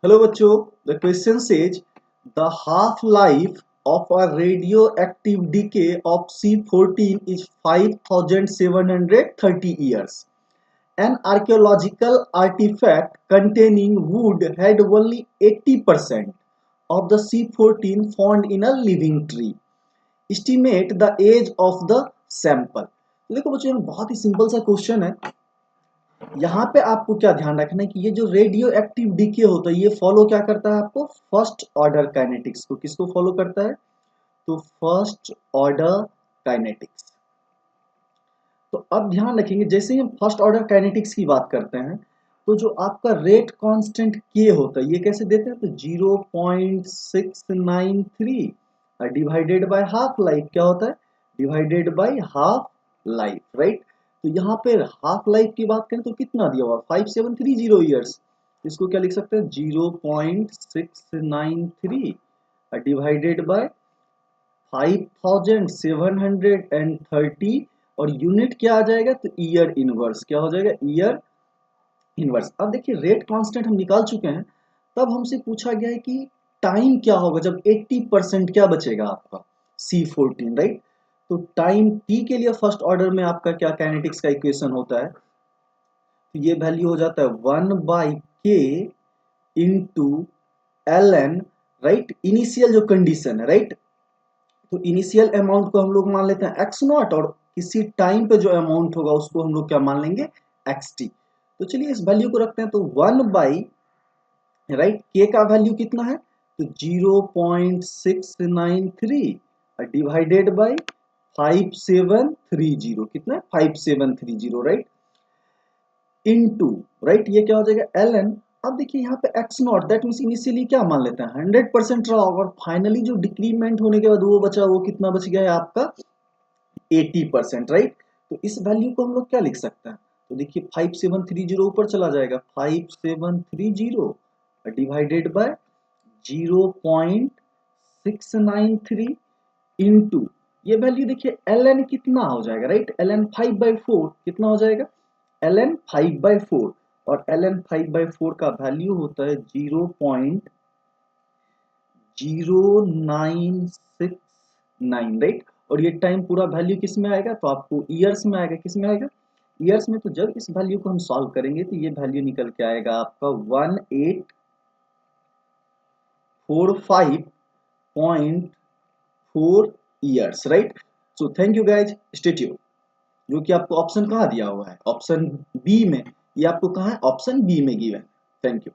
Hello बच्चों, the question says the half life of a radioactive decay of C14 is 5730 years. An archaeological artifact containing wood had only 80% of the C14 found in a living tree. Estimate the age of the sample. तो देखो बच्चों, बहुत ही simple सा question है। यहाँ पे आपको क्या ध्यान रखना है कि ये जो रेडियो एक्टिव डीके होता है ये फॉलो क्या करता है, आपको फर्स्ट ऑर्डर काइनेटिक्स को। किसको फॉलो करता है? तो फर्स्ट ऑर्डर काइनेटिक्स। तो अब ध्यान रखेंगे, जैसे ही हम फर्स्ट ऑर्डर काइनेटिक्स की बात करते हैं तो जो आपका रेट कांस्टेंट के होता है ये कैसे देते हैं? तो 0.693 डिवाइडेड बाय हाफ लाइफ। क्या होता है? Divided by half life, right. तो यहाँ पे हाफ लाइफ की बात करें तो कितना दिया हुआ? 5730 ईयर्स। इसको क्या लिख सकते हैं? 0.693 डिवाइडेड बाय 5730 और यूनिट क्या आ जाएगा? तो ईयर इनवर्स। क्या हो जाएगा? Year inverse. अब देखिए रेट कांस्टेंट हम निकाल चुके हैं, तब हमसे पूछा गया है कि टाइम क्या होगा जब 80% क्या बचेगा आपका? C14, right. तो टाइम t के लिए फर्स्ट ऑर्डर में आपका क्या काइनेटिक्स का इक्वेशन होता है? तो ये वैल्यू हो जाता है 1/k into ln, right. Initial जो कंडीशन है, राइट, तो इनिशियल अमाउंट को हम लोग मान लेते हैं एक्स नॉट, और किसी टाइम पे जो अमाउंट होगा उसको हम लोग क्या मान लेंगे? X T. तो चलिए इस वैल्यू को रखते हैं। तो 1/, राइट, के का वैल्यू कितना है? तो 0.693 डिवाइडेड बाई 5730। कितना है? 5730, राइट, इनटू, राइट, ये क्या हो जाएगा? ln। अब देखिए यहाँ पे x not, that means initially क्या मान लेते हैं? 100% रहा होगा, और फाइनली जो डिक्रीमेंट होने के बाद वो बचा, वो कितना बच गया है आपका? 80%, राइट। तो इस वैल्यू को हम लोग क्या लिख सकते हैं? तो देखिए 5730 ऊपर चला जाएगा, 5730 डिवाइडेड बाय 0.693 इंटू, ये वैल्यू देखिए ln कितना हो जाएगा, राइट? ln 5/4 कितना हो जाएगा? ln 5/4, और ln 5/4 का वैल्यू होता है 0.0969, राइट। और ये टाइम पूरा वैल्यू किस में आएगा? तो आपको ईयर्स में आएगा। किस में आएगा? ईयर्स में। तो जब इस वैल्यू को हम सॉल्व करेंगे तो ये वैल्यू निकल के आएगा आपका 1845.4 years, right. So thank you guys, stay tuned. जो कि आपको ऑप्शन कहाँ दिया हुआ है? ऑप्शन बी में। ये आपको कहाँ है? ऑप्शन बी में गिवन। Thank you.